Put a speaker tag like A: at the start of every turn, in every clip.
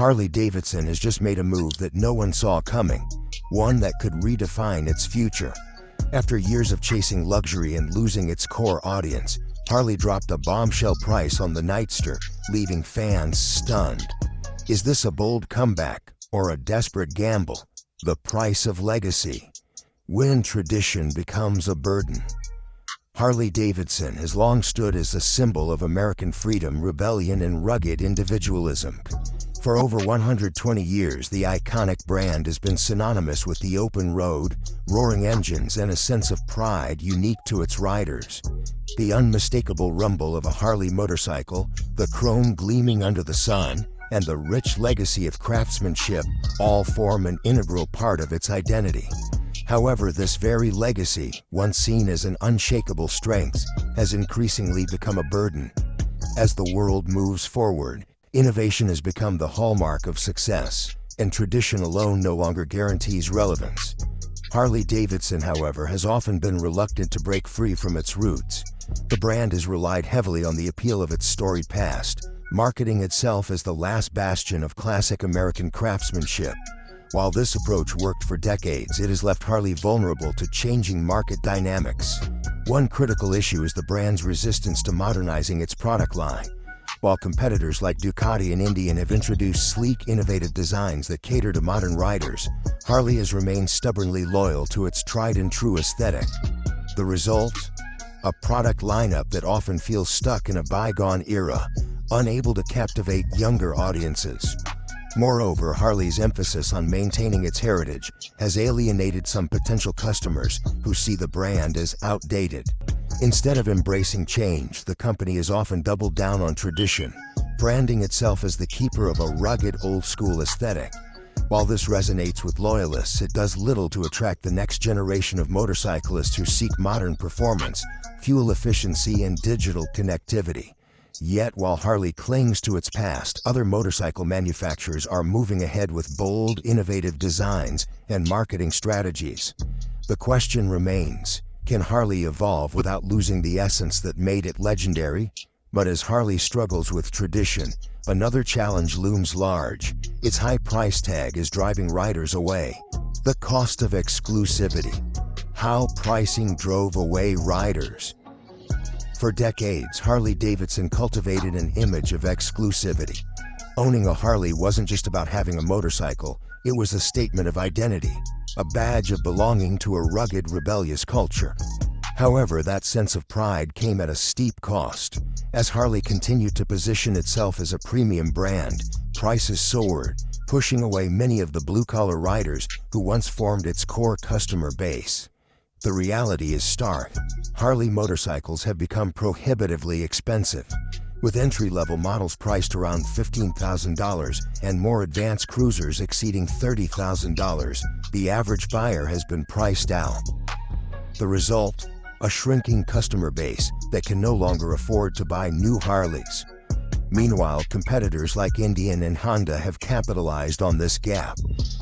A: Harley-Davidson has just made a move that no one saw coming, one that could redefine its future. After years of chasing luxury and losing its core audience, Harley dropped a bombshell price on the Nightster, leaving fans stunned. Is this a bold comeback or a desperate gamble? The price of legacy. When tradition becomes a burden. Harley-Davidson has long stood as a symbol of American freedom, rebellion, and rugged individualism. For over 120 years, the iconic brand has been synonymous with the open road, roaring engines, and a sense of pride unique to its riders. The unmistakable rumble of a Harley motorcycle, the chrome gleaming under the sun, and the rich legacy of craftsmanship all form an integral part of its identity. However, this very legacy, once seen as an unshakable strength, has increasingly become a burden. As the world moves forward, innovation has become the hallmark of success, and tradition alone no longer guarantees relevance. Harley-Davidson, however, has often been reluctant to break free from its roots. The brand has relied heavily on the appeal of its storied past, marketing itself as the last bastion of classic American craftsmanship. While this approach worked for decades, it has left Harley vulnerable to changing market dynamics. One critical issue is the brand's resistance to modernizing its product line. While competitors like Ducati and Indian have introduced sleek, innovative designs that cater to modern riders, Harley has remained stubbornly loyal to its tried-and-true aesthetic. The result? A product lineup that often feels stuck in a bygone era, unable to captivate younger audiences. Moreover, Harley's emphasis on maintaining its heritage has alienated some potential customers who see the brand as outdated. Instead of embracing change, the company has often doubled down on tradition, branding itself as the keeper of a rugged, old-school aesthetic. While this resonates with loyalists, it does little to attract the next generation of motorcyclists who seek modern performance, fuel efficiency, and digital connectivity. Yet, while Harley clings to its past, other motorcycle manufacturers are moving ahead with bold, innovative designs and marketing strategies. The question remains, can Harley evolve without losing the essence that made it legendary? But as Harley struggles with tradition, another challenge looms large. Its high price tag is driving riders away. The cost of exclusivity. How pricing drove away riders. For decades, Harley-Davidson cultivated an image of exclusivity. Owning a Harley wasn't just about having a motorcycle, it was a statement of identity, a badge of belonging to a rugged, rebellious culture. However, that sense of pride came at a steep cost. As Harley continued to position itself as a premium brand, prices soared, pushing away many of the blue-collar riders who once formed its core customer base. The reality is stark. Harley motorcycles have become prohibitively expensive. With entry-level models priced around $15,000 and more advanced cruisers exceeding $30,000, the average buyer has been priced out. The result? A shrinking customer base that can no longer afford to buy new Harleys. Meanwhile, competitors like Indian and Honda have capitalized on this gap.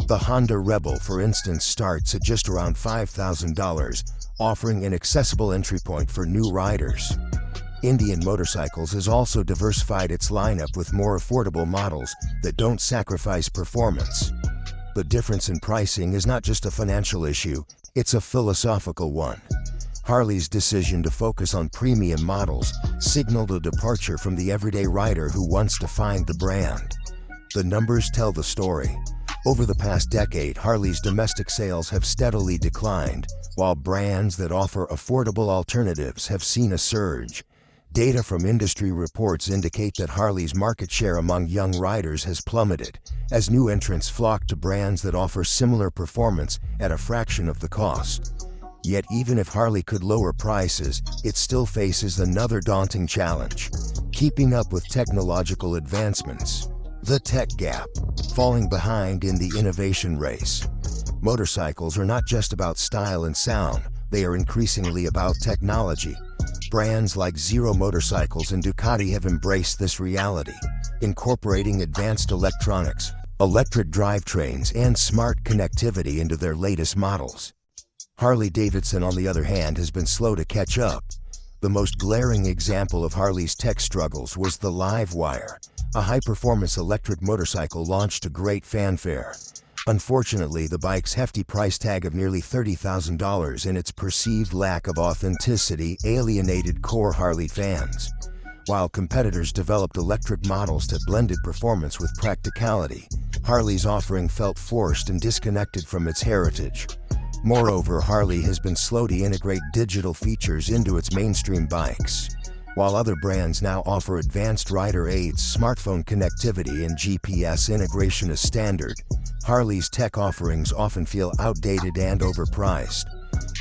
A: The Honda Rebel, for instance, starts at just around $5,000, offering an accessible entry point for new riders. Indian Motorcycles has also diversified its lineup with more affordable models that don't sacrifice performance. The difference in pricing is not just a financial issue, it's a philosophical one. Harley's decision to focus on premium models signaled a departure from the everyday rider who once defined the brand. The numbers tell the story. Over the past decade, Harley's domestic sales have steadily declined, while brands that offer affordable alternatives have seen a surge. Data from industry reports indicate that Harley's market share among young riders has plummeted, as new entrants flock to brands that offer similar performance at a fraction of the cost. Yet even if Harley could lower prices, it still faces another daunting challenge: keeping up with technological advancements. The tech gap, falling behind in the innovation race. Motorcycles are not just about style and sound, they are increasingly about technology. Brands like Zero Motorcycles and Ducati have embraced this reality, incorporating advanced electronics, electric drivetrains, and smart connectivity into their latest models. Harley-Davidson, on the other hand, has been slow to catch up. The most glaring example of Harley's tech struggles was the Livewire, a high-performance electric motorcycle launched to great fanfare. Unfortunately, the bike's hefty price tag of nearly $30,000 and its perceived lack of authenticity alienated core Harley fans. While competitors developed electric models that blended performance with practicality, Harley's offering felt forced and disconnected from its heritage. Moreover, Harley has been slow to integrate digital features into its mainstream bikes. While other brands now offer advanced rider aids, smartphone connectivity, and GPS integration as standard, Harley's tech offerings often feel outdated and overpriced.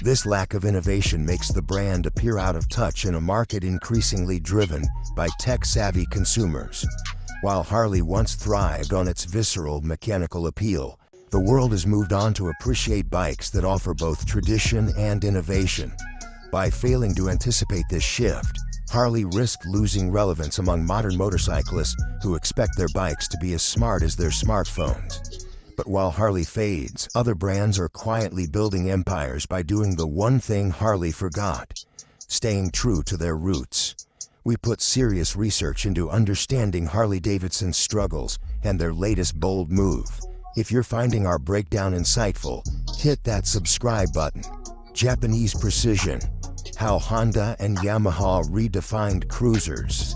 A: This lack of innovation makes the brand appear out of touch in a market increasingly driven by tech-savvy consumers. While Harley once thrived on its visceral mechanical appeal, the world has moved on to appreciate bikes that offer both tradition and innovation. By failing to anticipate this shift, Harley risked losing relevance among modern motorcyclists who expect their bikes to be as smart as their smartphones. But while Harley fades, other brands are quietly building empires by doing the one thing Harley forgot: staying true to their roots. We put serious research into understanding Harley-Davidson's struggles and their latest bold move. If you're finding our breakdown insightful, hit that subscribe button. Japanese precision: how Honda and Yamaha redefined cruisers.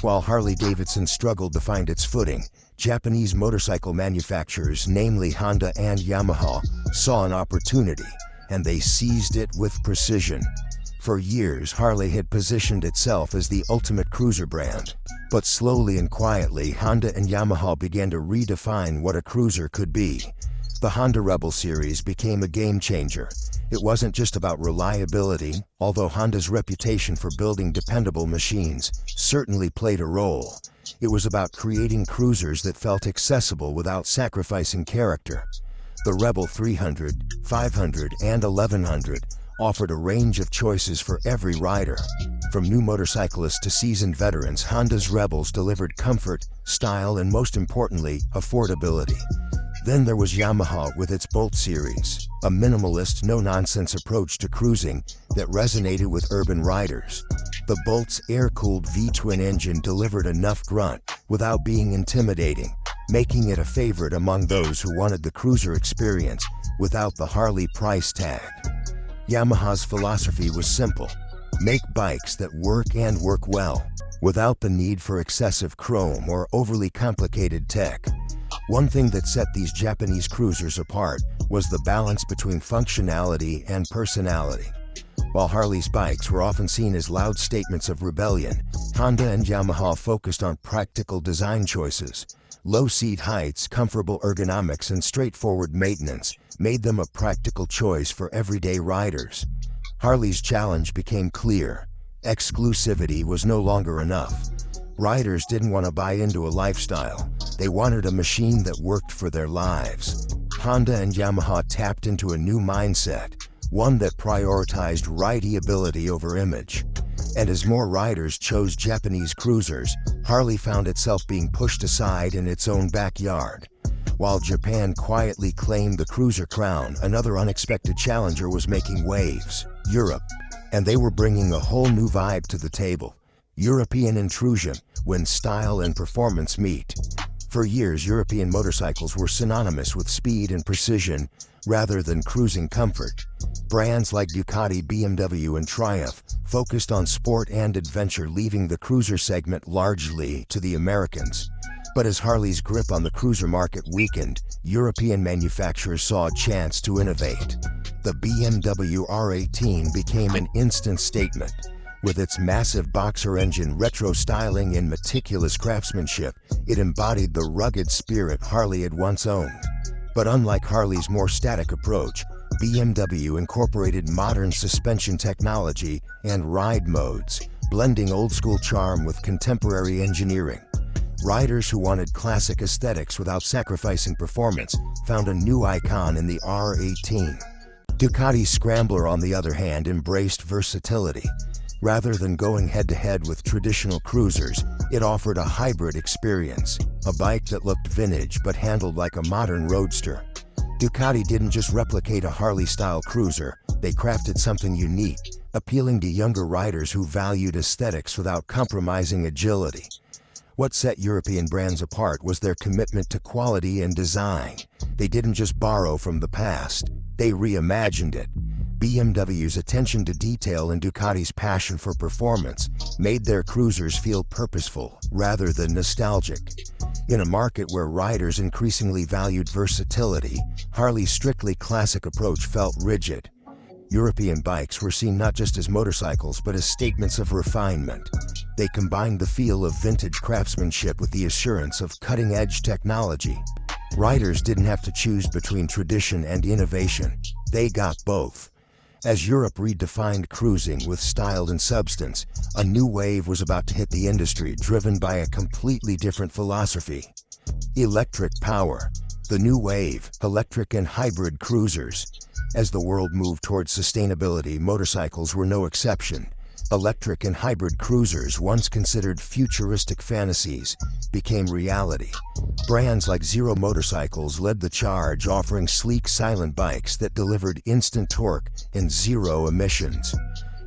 A: While Harley-Davidson struggled to find its footing, Japanese motorcycle manufacturers, namely Honda and Yamaha, saw an opportunity, and they seized it with precision. For years, Harley had positioned itself as the ultimate cruiser brand. But slowly and quietly, Honda and Yamaha began to redefine what a cruiser could be. The Honda Rebel series became a game changer. It wasn't just about reliability, although Honda's reputation for building dependable machines certainly played a role. It was about creating cruisers that felt accessible without sacrificing character. The Rebel 300, 500, and 1100 offered a range of choices for every rider. From new motorcyclists to seasoned veterans, Honda's Rebels delivered comfort, style, and most importantly, affordability. Then there was Yamaha with its Bolt series, a minimalist, no-nonsense approach to cruising that resonated with urban riders. The Bolt's air-cooled V-twin engine delivered enough grunt without being intimidating, making it a favorite among those who wanted the cruiser experience without the Harley price tag. Yamaha's philosophy was simple: make bikes that work and work well, without the need for excessive chrome or overly complicated tech. One thing that set these Japanese cruisers apart was the balance between functionality and personality. While Harley's bikes were often seen as loud statements of rebellion, Honda and Yamaha focused on practical design choices. Low seat heights, comfortable ergonomics, and straightforward maintenance made them a practical choice for everyday riders. Harley's challenge became clear: exclusivity was no longer enough. Riders didn't want to buy into a lifestyle. They wanted a machine that worked for their lives. Honda and Yamaha tapped into a new mindset, one that prioritized rideability over image. And as more riders chose Japanese cruisers, Harley found itself being pushed aside in its own backyard. While Japan quietly claimed the cruiser crown, another unexpected challenger was making waves: Europe. And they were bringing a whole new vibe to the table: European Intrusion, when style and performance meet. For years, European motorcycles were synonymous with speed and precision, rather than cruising comfort. Brands like Ducati, BMW, and Triumph focused on sport and adventure, leaving the cruiser segment largely to the Americans. But as Harley's grip on the cruiser market weakened, European manufacturers saw a chance to innovate. The BMW R18 became an instant statement. With its massive boxer engine, retro styling, and meticulous craftsmanship, it embodied the rugged spirit Harley had once owned. But unlike Harley's more static approach, BMW incorporated modern suspension technology and ride modes, blending old-school charm with contemporary engineering. Riders who wanted classic aesthetics without sacrificing performance found a new icon in the R18. Ducati's Scrambler, on the other hand, embraced versatility. Rather than going head-to-head with traditional cruisers, it offered a hybrid experience, a bike that looked vintage but handled like a modern roadster. Ducati didn't just replicate a Harley-style cruiser, they crafted something unique, appealing to younger riders who valued aesthetics without compromising agility. What set European brands apart was their commitment to quality and design. They didn't just borrow from the past, they reimagined it. BMW's attention to detail and Ducati's passion for performance made their cruisers feel purposeful rather than nostalgic. In a market where riders increasingly valued versatility, Harley's strictly classic approach felt rigid. European bikes were seen not just as motorcycles but as statements of refinement. They combined the feel of vintage craftsmanship with the assurance of cutting-edge technology. Riders didn't have to choose between tradition and innovation. They got both. As Europe redefined cruising with style and substance, a new wave was about to hit the industry, driven by a completely different philosophy. Electric power. The new wave, electric and hybrid cruisers. As the world moved towards sustainability, motorcycles were no exception. Electric and hybrid cruisers, once considered futuristic fantasies, became reality. Brands like Zero Motorcycles led the charge, offering sleek, silent bikes that delivered instant torque and zero emissions.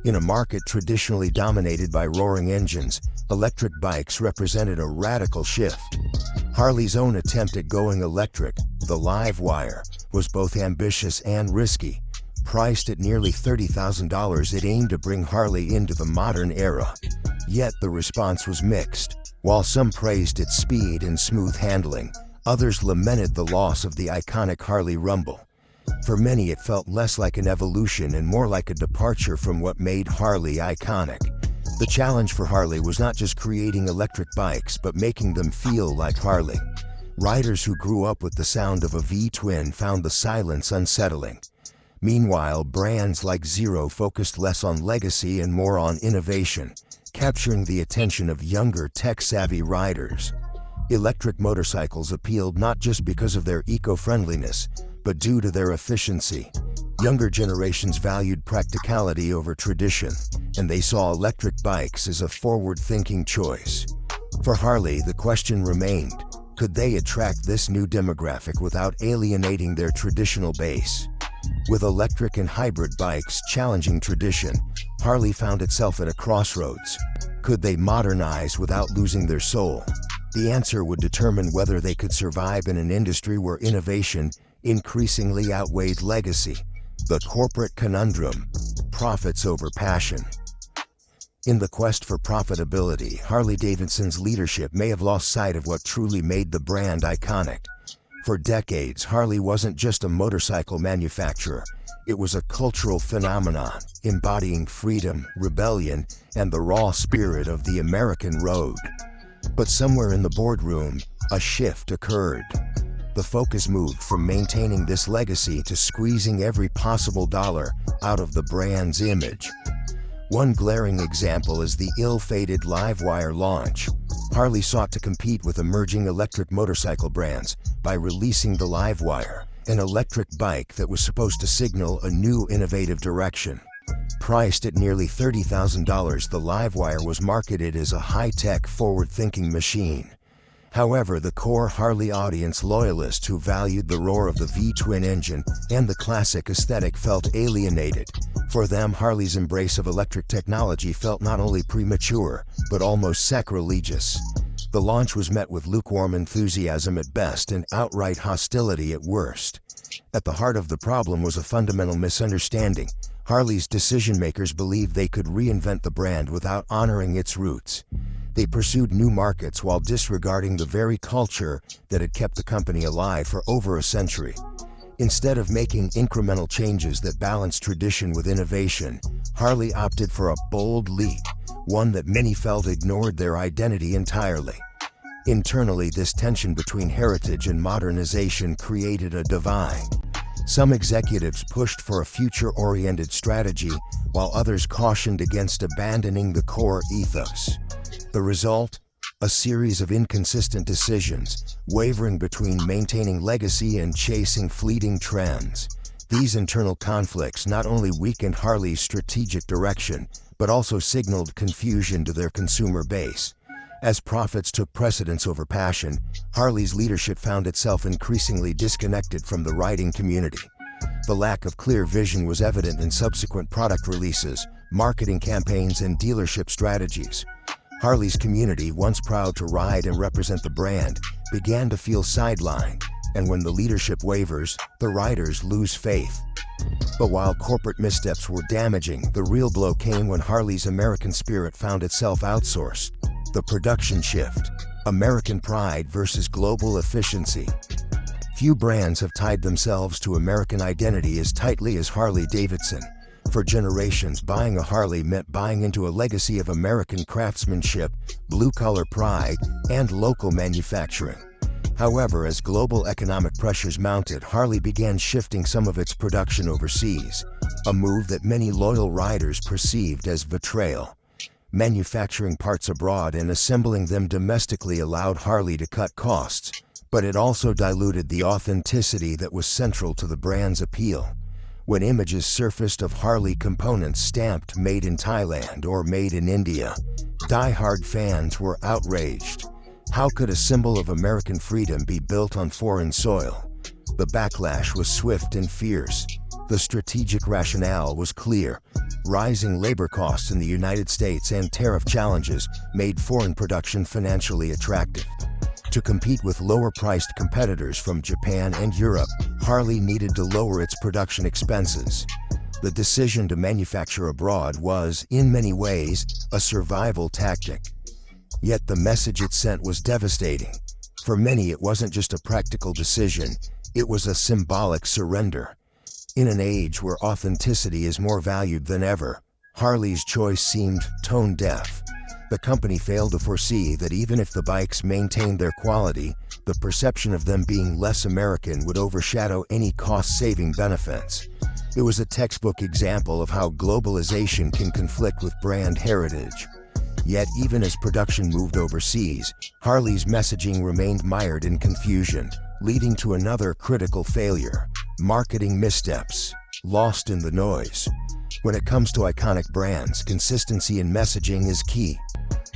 A: In a market traditionally dominated by roaring engines, electric bikes represented a radical shift. Harley's own attempt at going electric, the Livewire, was both ambitious and risky. Priced at nearly $30,000, it aimed to bring Harley into the modern era. Yet the response was mixed. While some praised its speed and smooth handling, others lamented the loss of the iconic Harley rumble. For many, it felt less like an evolution and more like a departure from what made Harley iconic. The challenge for Harley was not just creating electric bikes, but making them feel like Harley. Riders who grew up with the sound of a V-twin found the silence unsettling. Meanwhile, brands like Zero focused less on legacy and more on innovation, capturing the attention of younger, tech-savvy riders. Electric motorcycles appealed not just because of their eco-friendliness, but due to their efficiency. Younger generations valued practicality over tradition, and they saw electric bikes as a forward-thinking choice. For Harley, the question remained, could they attract this new demographic without alienating their traditional base? With electric and hybrid bikes challenging tradition, Harley found itself at a crossroads. Could they modernize without losing their soul? The answer would determine whether they could survive in an industry where innovation increasingly outweighed legacy. The Corporate Conundrum: profits over passion. In the quest for profitability, Harley-Davidson's leadership may have lost sight of what truly made the brand iconic. For decades, Harley wasn't just a motorcycle manufacturer. It was a cultural phenomenon, embodying freedom, rebellion, and the raw spirit of the American road. But somewhere in the boardroom, a shift occurred. The focus moved from maintaining this legacy to squeezing every possible dollar out of the brand's image. One glaring example is the ill-fated Livewire launch. Harley sought to compete with emerging electric motorcycle brands by releasing the Livewire, an electric bike that was supposed to signal a new innovative direction. Priced at nearly $30,000, the Livewire was marketed as a high-tech, forward-thinking machine. However, the core Harley audience, loyalists who valued the roar of the V-twin engine and the classic aesthetic, felt alienated. For them, Harley's embrace of electric technology felt not only premature, but almost sacrilegious. The launch was met with lukewarm enthusiasm at best and outright hostility at worst. At the heart of the problem was a fundamental misunderstanding. Harley's decision-makers believed they could reinvent the brand without honoring its roots. They pursued new markets while disregarding the very culture that had kept the company alive for over a century. Instead of making incremental changes that balanced tradition with innovation, Harley opted for a bold leap, one that many felt ignored their identity entirely. Internally, this tension between heritage and modernization created a divide. Some executives pushed for a future-oriented strategy, while others cautioned against abandoning the core ethos. The result? A series of inconsistent decisions, wavering between maintaining legacy and chasing fleeting trends. These internal conflicts not only weakened Harley's strategic direction, but also signaled confusion to their consumer base. As profits took precedence over passion, Harley's leadership found itself increasingly disconnected from the riding community. The lack of clear vision was evident in subsequent product releases, marketing campaigns, and dealership strategies. Harley's community, once proud to ride and represent the brand, began to feel sidelined, and when the leadership wavers, the riders lose faith. But while corporate missteps were damaging, the real blow came when Harley's American spirit found itself outsourced. The production shift. American pride versus global efficiency. Few brands have tied themselves to American identity as tightly as Harley-Davidson. For generations, buying a Harley meant buying into a legacy of American craftsmanship, blue-collar pride, and local manufacturing. However, as global economic pressures mounted, Harley began shifting some of its production overseas, a move that many loyal riders perceived as betrayal. Manufacturing parts abroad and assembling them domestically allowed Harley to cut costs, but it also diluted the authenticity that was central to the brand's appeal. When images surfaced of Harley components stamped "Made in Thailand" or "Made in India," die-hard fans were outraged. How could a symbol of American freedom be built on foreign soil? The backlash was swift and fierce. The strategic rationale was clear. Rising labor costs in the United States and tariff challenges made foreign production financially attractive. To compete with lower-priced competitors from Japan and Europe, Harley needed to lower its production expenses. The decision to manufacture abroad was, in many ways, a survival tactic. Yet the message it sent was devastating. For many, it wasn't just a practical decision, it was a symbolic surrender. In an age where authenticity is more valued than ever, Harley's choice seemed tone-deaf. The company failed to foresee that even if the bikes maintained their quality, the perception of them being less American would overshadow any cost-saving benefits. It was a textbook example of how globalization can conflict with brand heritage. Yet even as production moved overseas, Harley's messaging remained mired in confusion, leading to another critical failure: marketing missteps, lost in the noise. When it comes to iconic brands, consistency in messaging is key.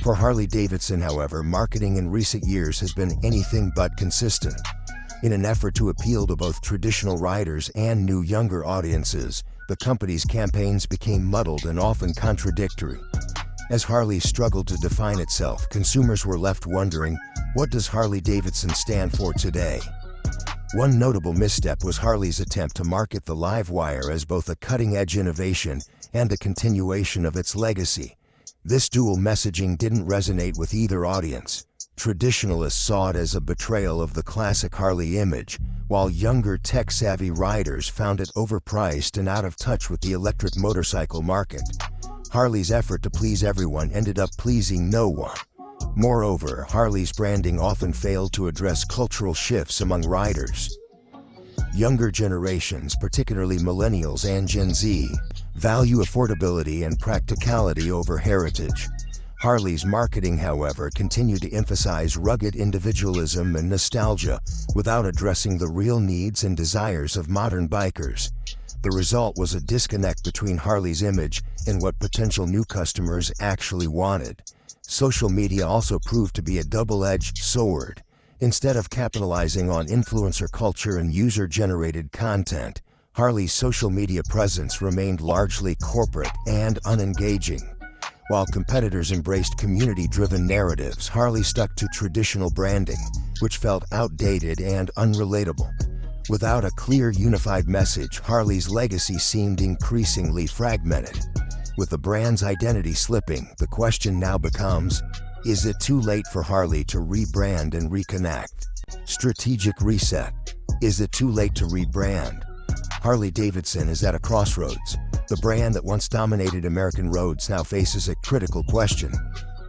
A: For Harley-Davidson, however, marketing in recent years has been anything but consistent. In an effort to appeal to both traditional riders and new younger audiences, the company's campaigns became muddled and often contradictory. As Harley struggled to define itself, consumers were left wondering, what does Harley-Davidson stand for today? One notable misstep was Harley's attempt to market the Livewire as both a cutting-edge innovation and a continuation of its legacy. This dual messaging didn't resonate with either audience. Traditionalists saw it as a betrayal of the classic Harley image, while younger tech-savvy riders found it overpriced and out of touch with the electric motorcycle market. Harley's effort to please everyone ended up pleasing no one. Moreover, Harley's branding often failed to address cultural shifts among riders. Younger generations, particularly millennials and Gen Z, value affordability and practicality over heritage. Harley's marketing, however, continued to emphasize rugged individualism and nostalgia without addressing the real needs and desires of modern bikers. The result was a disconnect between Harley's image and what potential new customers actually wanted. Social media also proved to be a double-edged sword. Instead of capitalizing on influencer culture and user-generated content, Harley's social media presence remained largely corporate and unengaging. While competitors embraced community-driven narratives, Harley stuck to traditional branding, which felt outdated and unrelatable. Without a clear, unified message, Harley's legacy seemed increasingly fragmented. With the brand's identity slipping, the question now becomes, is it too late for Harley to rebrand and reconnect? Strategic reset. Is it too late to rebrand? Harley-Davidson is at a crossroads. The brand that once dominated American roads now faces a critical question.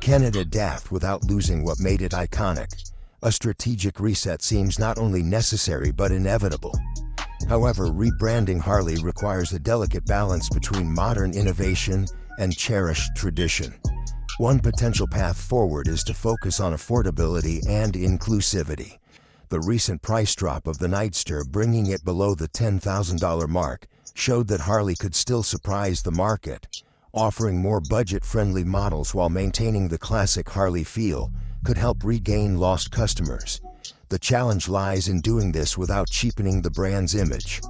A: Can it adapt without losing what made it iconic? A strategic reset seems not only necessary but inevitable. However, rebranding Harley requires a delicate balance between modern innovation and cherished tradition. One potential path forward is to focus on affordability and inclusivity. The recent price drop of the Nightster, bringing it below the $10,000 mark, showed that Harley could still surprise the market. Offering more budget-friendly models while maintaining the classic Harley feel could help regain lost customers. The challenge lies in doing this without cheapening the brand's image.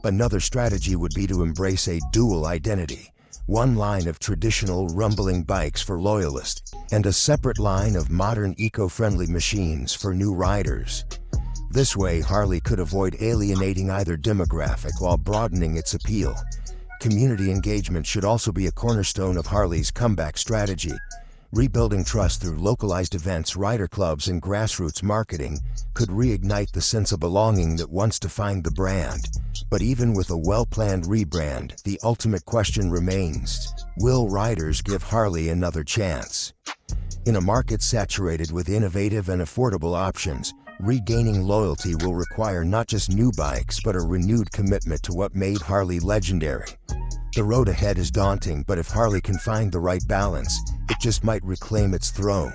A: Another strategy would be to embrace a dual identity, one line of traditional rumbling bikes for loyalists, and a separate line of modern eco-friendly machines for new riders. This way, Harley could avoid alienating either demographic while broadening its appeal. Community engagement should also be a cornerstone of Harley's comeback strategy. Rebuilding trust through localized events, rider clubs, and grassroots marketing could reignite the sense of belonging that once defined the brand. But even with a well-planned rebrand, the ultimate question remains: will riders give Harley another chance? In a market saturated with innovative and affordable options, regaining loyalty will require not just new bikes but a renewed commitment to what made Harley legendary. The road ahead is daunting, but if Harley can find the right balance, it just might reclaim its throne.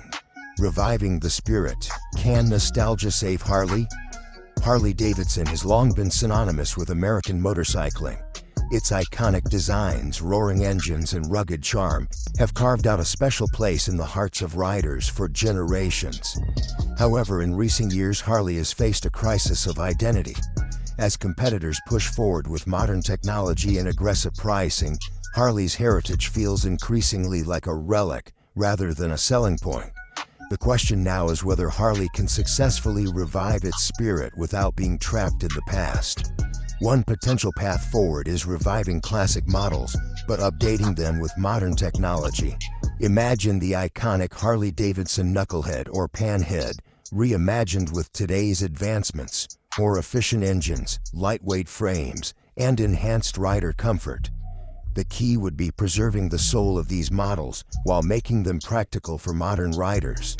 A: Reviving the spirit. Can nostalgia save Harley? Harley-Davidson has long been synonymous with American motorcycling. Its iconic designs, roaring engines, and rugged charm have carved out a special place in the hearts of riders for generations. However, in recent years, Harley has faced a crisis of identity. As competitors push forward with modern technology and aggressive pricing, Harley's heritage feels increasingly like a relic rather than a selling point. The question now is whether Harley can successfully revive its spirit without being trapped in the past. One potential path forward is reviving classic models, but updating them with modern technology. Imagine the iconic Harley-Davidson knucklehead or panhead, reimagined with today's advancements: more efficient engines, lightweight frames, and enhanced rider comfort. The key would be preserving the soul of these models while making them practical for modern riders.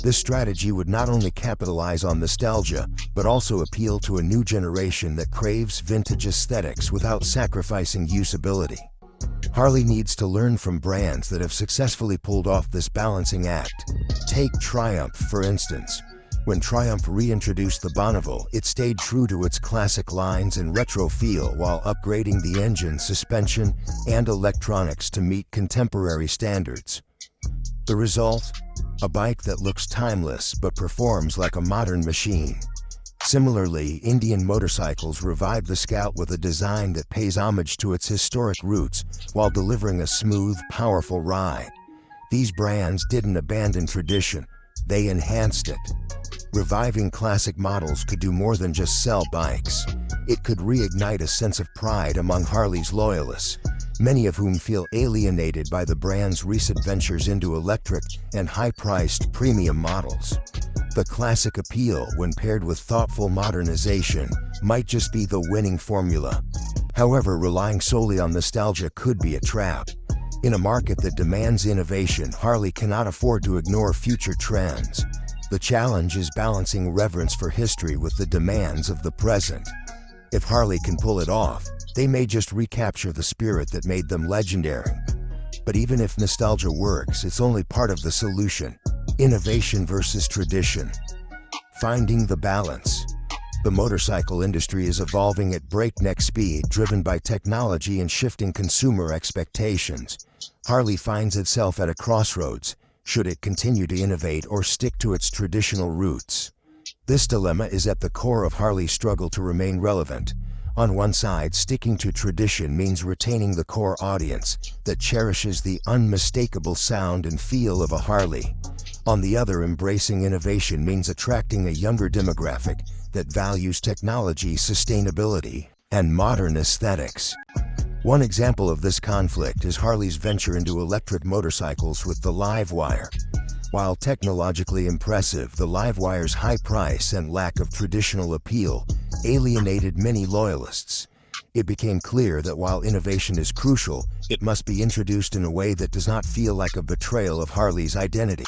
A: This strategy would not only capitalize on nostalgia, but also appeal to a new generation that craves vintage aesthetics without sacrificing usability. Harley needs to learn from brands that have successfully pulled off this balancing act. Take Triumph, for instance. When Triumph reintroduced the Bonneville, it stayed true to its classic lines and retro feel while upgrading the engine, suspension, and electronics to meet contemporary standards. The result? A bike that looks timeless but performs like a modern machine. Similarly, Indian Motorcycles revived the Scout with a design that pays homage to its historic roots while delivering a smooth, powerful ride. These brands didn't abandon tradition, they enhanced it. Reviving classic models could do more than just sell bikes. It could reignite a sense of pride among Harley's loyalists, many of whom feel alienated by the brand's recent ventures into electric and high-priced premium models. The classic appeal, when paired with thoughtful modernization, might just be the winning formula. However, relying solely on nostalgia could be a trap. In a market that demands innovation, Harley cannot afford to ignore future trends. The challenge is balancing reverence for history with the demands of the present. If Harley can pull it off, they may just recapture the spirit that made them legendary. But even if nostalgia works, it's only part of the solution. Innovation versus tradition. Finding the balance. The motorcycle industry is evolving at breakneck speed, driven by technology and shifting consumer expectations. Harley finds itself at a crossroads. Should it continue to innovate or stick to its traditional roots? This dilemma is at the core of Harley's struggle to remain relevant. On one side, sticking to tradition means retaining the core audience that cherishes the unmistakable sound and feel of a Harley. On the other, embracing innovation means attracting a younger demographic that values technology, sustainability, and modern aesthetics. One example of this conflict is Harley's venture into electric motorcycles with the Livewire. While technologically impressive, the Livewire's high price and lack of traditional appeal alienated many loyalists. It became clear that while innovation is crucial, it must be introduced in a way that does not feel like a betrayal of Harley's identity.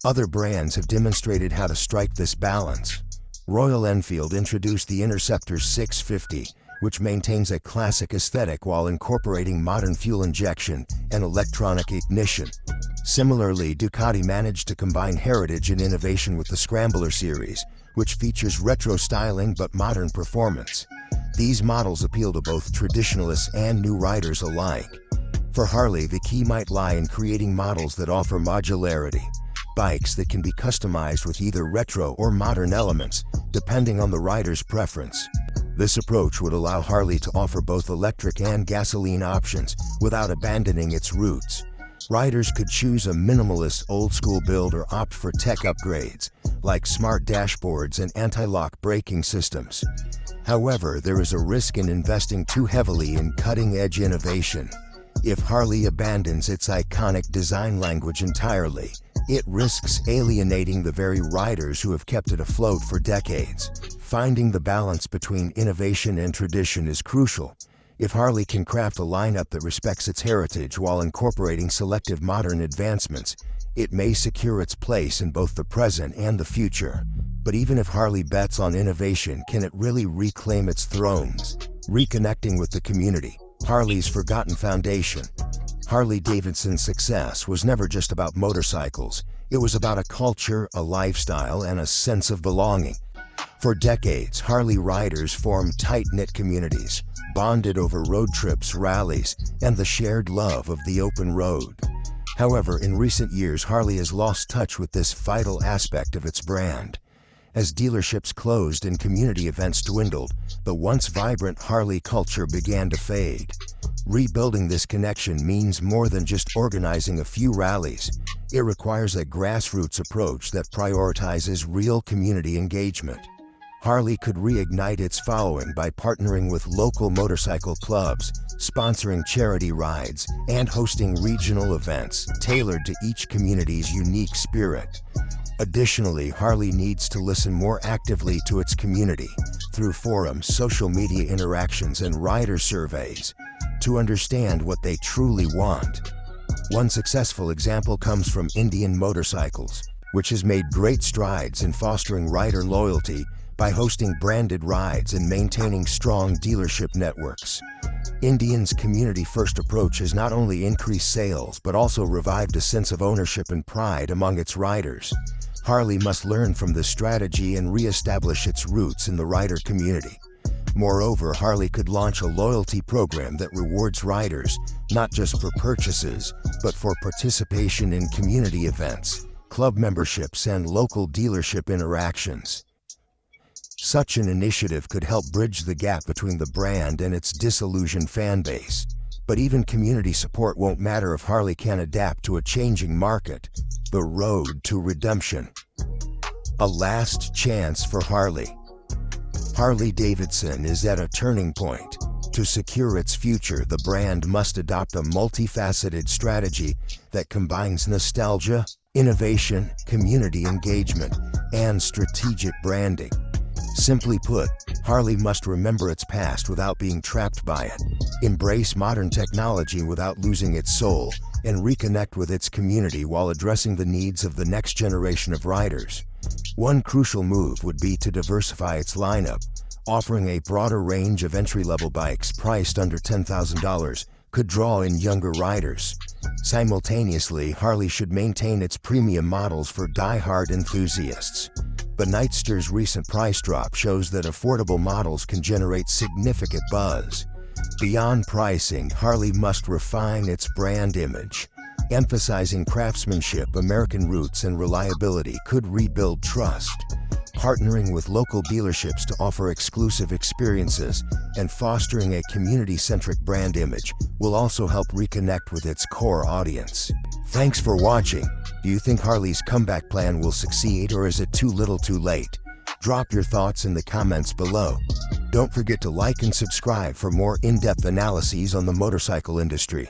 A: Other brands have demonstrated how to strike this balance. Royal Enfield introduced the Interceptor 650, which maintains a classic aesthetic while incorporating modern fuel injection and electronic ignition. Similarly, Ducati managed to combine heritage and innovation with the Scrambler series, which features retro styling but modern performance. These models appeal to both traditionalists and new riders alike. For Harley, the key might lie in creating models that offer modularity. Bikes that can be customized with either retro or modern elements, depending on the rider's preference. This approach would allow Harley to offer both electric and gasoline options without abandoning its roots. Riders could choose a minimalist old-school build or opt for tech upgrades, like smart dashboards and anti-lock braking systems. However, there is a risk in investing too heavily in cutting-edge innovation. If Harley abandons its iconic design language entirely, it risks alienating the very riders who have kept it afloat for decades. Finding the balance between innovation and tradition is crucial. If Harley can craft a lineup that respects its heritage while incorporating selective modern advancements, it may secure its place in both the present and the future. But even if Harley bets on innovation, can it really reclaim its thrones? Reconnecting with the community, Harley's forgotten foundation. Harley-Davidson's success was never just about motorcycles. It was about a culture, a lifestyle, and a sense of belonging. For decades, Harley riders formed tight-knit communities, bonded over road trips, rallies, and the shared love of the open road. However, in recent years, Harley has lost touch with this vital aspect of its brand. As dealerships closed and community events dwindled, the once vibrant Harley culture began to fade. Rebuilding this connection means more than just organizing a few rallies. It requires a grassroots approach that prioritizes real community engagement. Harley could reignite its following by partnering with local motorcycle clubs, sponsoring charity rides, and hosting regional events tailored to each community's unique spirit. Additionally, Harley needs to listen more actively to its community through forums, social media interactions, and rider surveys to understand what they truly want. One successful example comes from Indian Motorcycles, which has made great strides in fostering rider loyalty by hosting branded rides and maintaining strong dealership networks. Indian's community-first approach has not only increased sales but also revived a sense of ownership and pride among its riders. Harley must learn from this strategy and re-establish its roots in the rider community. Moreover, Harley could launch a loyalty program that rewards riders not just for purchases, but for participation in community events, club memberships, and local dealership interactions. Such an initiative could help bridge the gap between the brand and its disillusioned fan base. But even community support won't matter if Harley can't adapt to a changing market. The road to redemption. A last chance for Harley. Harley-Davidson is at a turning point. To secure its future, the brand must adopt a multifaceted strategy that combines nostalgia, innovation, community engagement, and strategic branding. Simply put, Harley must remember its past without being trapped by it, embrace modern technology without losing its soul, and reconnect with its community while addressing the needs of the next generation of riders. One crucial move would be to diversify its lineup. Offering a broader range of entry-level bikes priced under $10,000 could draw in younger riders. Simultaneously, Harley should maintain its premium models for die-hard enthusiasts. But Nightster's recent price drop shows that affordable models can generate significant buzz. Beyond pricing, Harley must refine its brand image. Emphasizing craftsmanship, American roots, and reliability could rebuild trust. Partnering with local dealerships to offer exclusive experiences and fostering a community-centric brand image will also help reconnect with its core audience. Thanks for watching. Do you think Harley's comeback plan will succeed, or is it too little too late? Drop your thoughts in the comments below. Don't forget to like and subscribe for more in-depth analyses on the motorcycle industry.